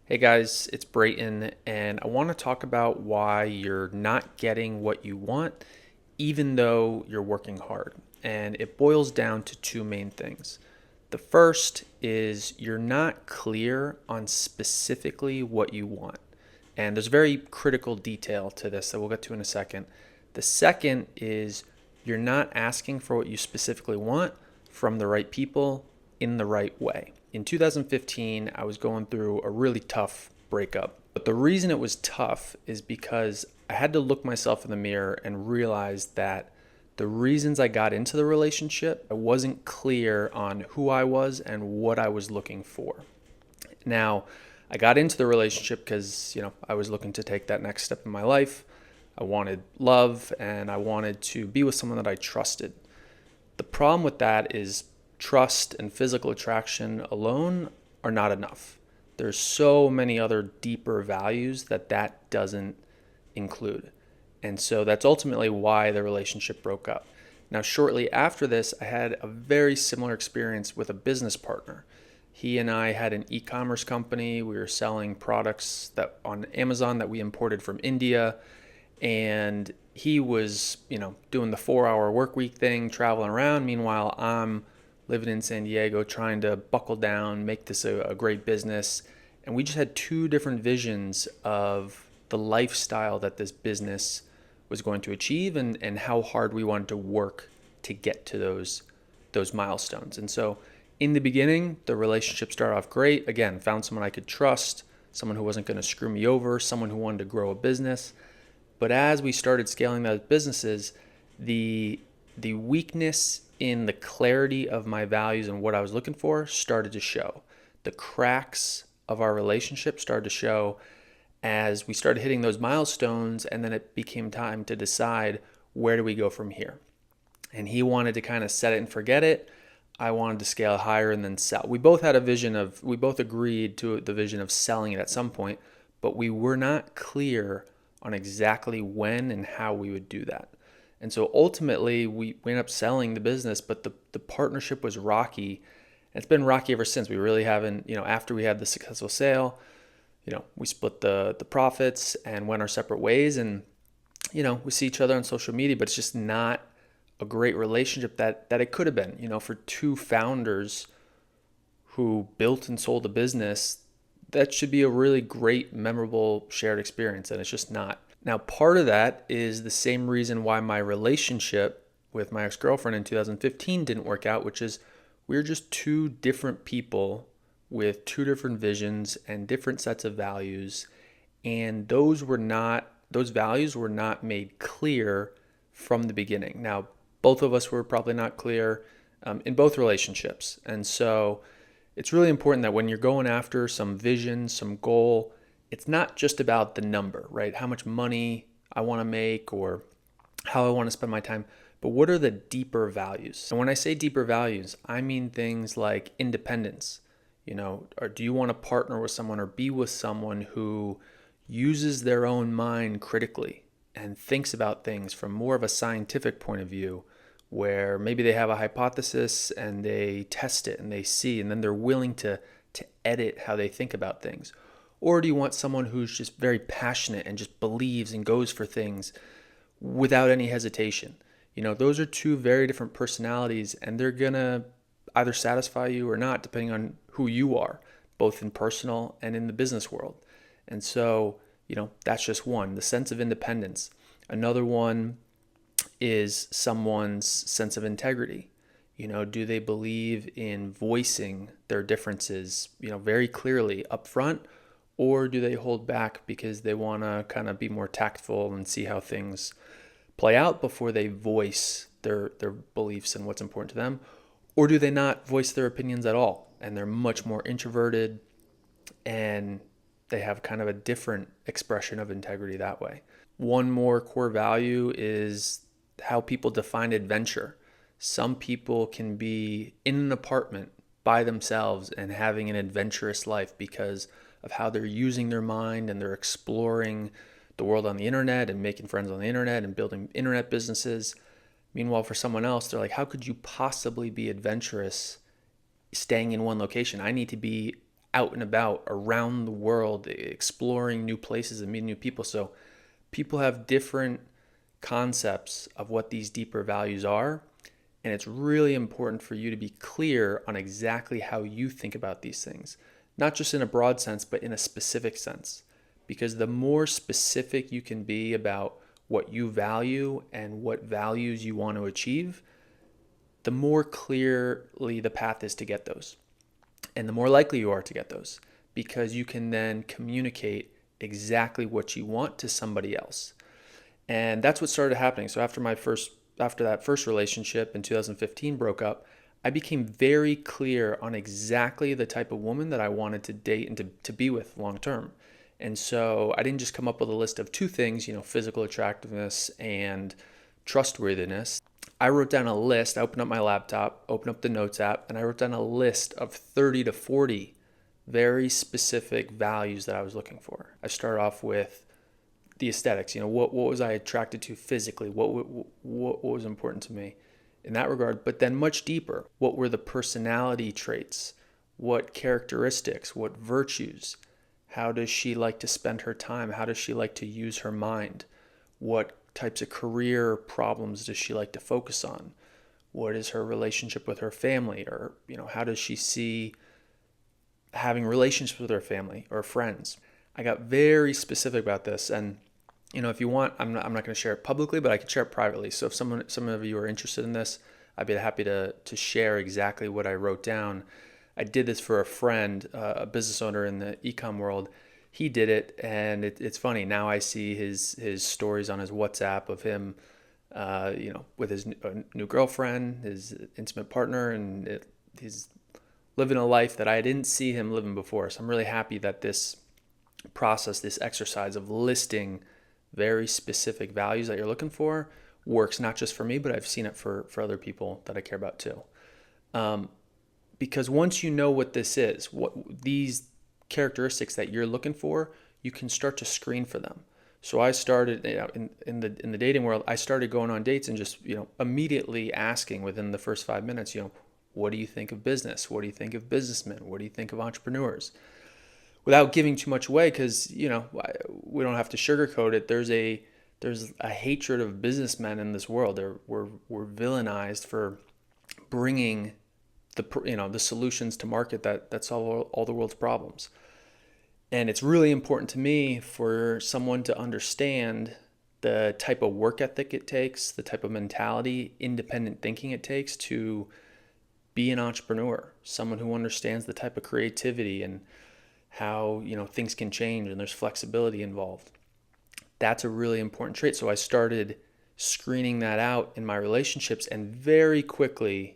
Hey guys, it's Brayton, and I want to talk about why you're not getting what you want, even though you're working hard. And it boils down to two main things. The first is you're not clear on specifically what you want. And there's very critical detail to this that we'll get to in a second. The second is you're not asking for what you specifically want from the right people in the right way. In 2015, I was going through a really tough breakup. But the reason it was tough is because I had to look myself in the mirror and realize that the reasons I got into the relationship, I wasn't clear on who I was and what I was looking for. Now, I got into the relationship because, I was looking to take that next step in my life. I wanted love and I wanted to be with someone that I trusted. The problem with that is trust and physical attraction alone are not enough. There's so many other deeper values that doesn't include. And so that's ultimately why the relationship broke up. Now, shortly after this, I had a very similar experience with a business partner. He and I had an e-commerce company. We were selling products that on Amazon that we imported from India, and he was, doing the 4-hour work week thing, traveling around. Meanwhile, I'm living in San Diego trying to buckle down, make this a great business. And we just had two different visions of the lifestyle that this business was going to achieve and how hard we wanted to work to get to those milestones. And so in the beginning, the relationship started off great. Again, found someone I could trust, someone who wasn't going to screw me over, someone who wanted to grow a business. But as we started scaling those businesses, the weakness in the clarity of my values and what I was looking for started to show. The cracks of our relationship started to show as we started hitting those milestones, and then it became time to decide where do we go from here. And he wanted to kind of set it and forget it. I wanted to scale higher and then sell. We both agreed to the vision of selling it at some point, but we were not clear on exactly when and how we would do that. And so ultimately, we ended up selling the business, but the partnership was rocky. It's been rocky ever since. We really haven't, after we had the successful sale, we split the profits and went our separate ways. And, we see each other on social media, but it's just not a great relationship that it could have been, for two founders who built and sold a business. That should be a really great, memorable, shared experience, and it's just not. Now, part of that is the same reason why my relationship with my ex-girlfriend in 2015 didn't work out, which is we're just two different people with two different visions and different sets of values, and those values were not made clear from the beginning. Now, both of us were probably not clear in both relationships, and so it's really important that when you're going after some vision, some goal, it's not just about the number, right? How much money I want to make or how I want to spend my time, but what are the deeper values? And when I say deeper values, I mean things like independence. Or do you want to partner with someone or be with someone who uses their own mind critically and thinks about things from more of a scientific point of view, where maybe they have a hypothesis and they test it and they see, and then they're willing to edit how they think about things? Or do you want someone who's just very passionate and just believes and goes for things without any hesitation? Those are two very different personalities, and they're gonna either satisfy you or not, depending on who you are, both in personal and in the business world. And so, that's just one, the sense of independence. Another one is someone's sense of integrity. Do they believe in voicing their differences, very clearly up front, or do they hold back because they want to kind of be more tactful and see how things play out before they voice their beliefs and what's important to them? Or do they not voice their opinions at all and they're much more introverted and they have kind of a different expression of integrity that way? One more core value is how people define adventure. Some people can be in an apartment by themselves and having an adventurous life because of how they're using their mind and they're exploring the world on the internet and making friends on the internet and building internet businesses. Meanwhile, for someone else, they're like, how could you possibly be adventurous staying in one location? I need to be out and about around the world, exploring new places and meeting new people. So people have different concepts of what these deeper values are. And it's really important for you to be clear on exactly how you think about these things, not just in a broad sense, but in a specific sense. Because the more specific you can be about what you value and what values you want to achieve, the more clearly the path is to get those. And the more likely you are to get those, because you can then communicate exactly what you want to somebody else. And that's what started happening. So after that first relationship in 2015 broke up, I became very clear on exactly the type of woman that I wanted to date and to be with long term. And so I didn't just come up with a list of two things, physical attractiveness and trustworthiness. I wrote down a list. I opened up my laptop, opened up the notes app, and I wrote down a list of 30 to 40 very specific values that I was looking for. I started off with the aesthetics. What was I attracted to physically? What was important to me in that regard? But then much deeper, what were the personality traits? What characteristics? What virtues? How does she like to spend her time? How does she like to use her mind? What types of career problems does she like to focus on? What is her relationship with her family? Or, how does she see having relationships with her family or friends? I got very specific about this. And, if you want, I'm not going to share it publicly, but I can share it privately. So if some of you are interested in this, I'd be happy to share exactly what I wrote down. I did this for a friend, a business owner in the e-com world. He did it, and it's funny. Now I see his stories on his WhatsApp of him, with his new girlfriend, his intimate partner, and he's living a life that I didn't see him living before. So I'm really happy that this process, this exercise of listing very specific values that you're looking for works not just for me, but I've seen it for other people that I care about too. Because once you know what this is, what these characteristics that you're looking for, you can start to screen for them. So I started in the dating world. I started going on dates and just immediately asking within the first 5 minutes, what do you think of business? What do you think of businessmen? What do you think of entrepreneurs? Without giving too much away, because we don't have to sugarcoat it. There's a hatred of businessmen in this world. We're villainized for bringing the solutions to market that solve all the world's problems. And it's really important to me for someone to understand the type of work ethic it takes, the type of mentality, independent thinking it takes to be an entrepreneur, someone who understands the type of creativity and how things can change and there's flexibility involved. That's a really important trait. So I started screening that out in my relationships, and very quickly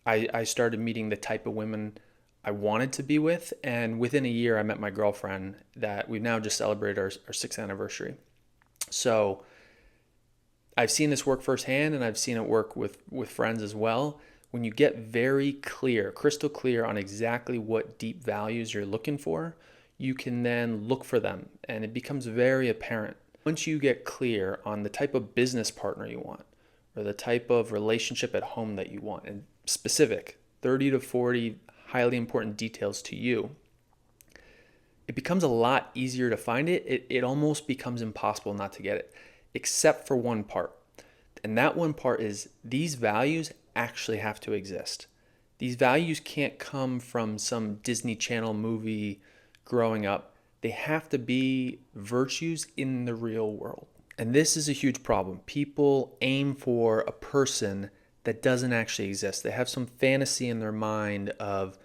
I started meeting the type of women I wanted to be with. And within a year, I met my girlfriend that we've now just celebrated our 6th anniversary. So I've seen this work firsthand, and I've seen it work with friends as well. When you get very clear, crystal clear on exactly what deep values you're looking for, you can then look for them, and it becomes very apparent. Once you get clear on the type of business partner you want, or the type of relationship at home that you want, and specific 30 to 40 highly important details to you, it becomes a lot easier to find it. It almost becomes impossible not to get it, except for one part. And that one part is these values actually have to exist. These values can't come from some Disney Channel movie growing up. They have to be virtues in the real world. And this is a huge problem. People aim for a person that doesn't actually exist. They have some fantasy in their mind of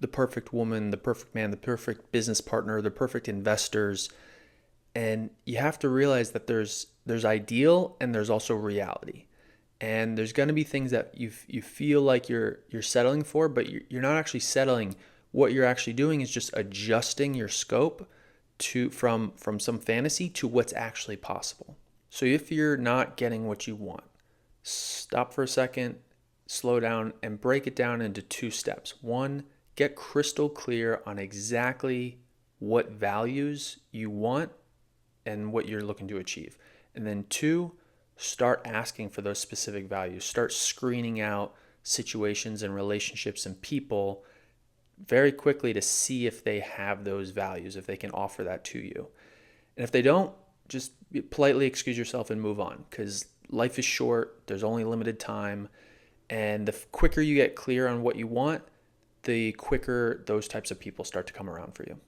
the perfect woman, the perfect man, the perfect business partner, the perfect investors. And you have to realize that there's ideal and there's also reality. And there's going to be things that you feel like you're settling for, but you're not actually settling. What you're actually doing is just adjusting your scope from some fantasy to what's actually possible. So if you're not getting what you want, stop for a second, slow down, and break it down into 2 steps. 1, get crystal clear on exactly what values you want and what you're looking to achieve. And then 2, start asking for those specific values. Start screening out situations and relationships and people very quickly to see if they have those values, if they can offer that to you. And if they don't, just politely excuse yourself and move on, because life is short, there's only limited time, and the quicker you get clear on what you want, the quicker those types of people start to come around for you.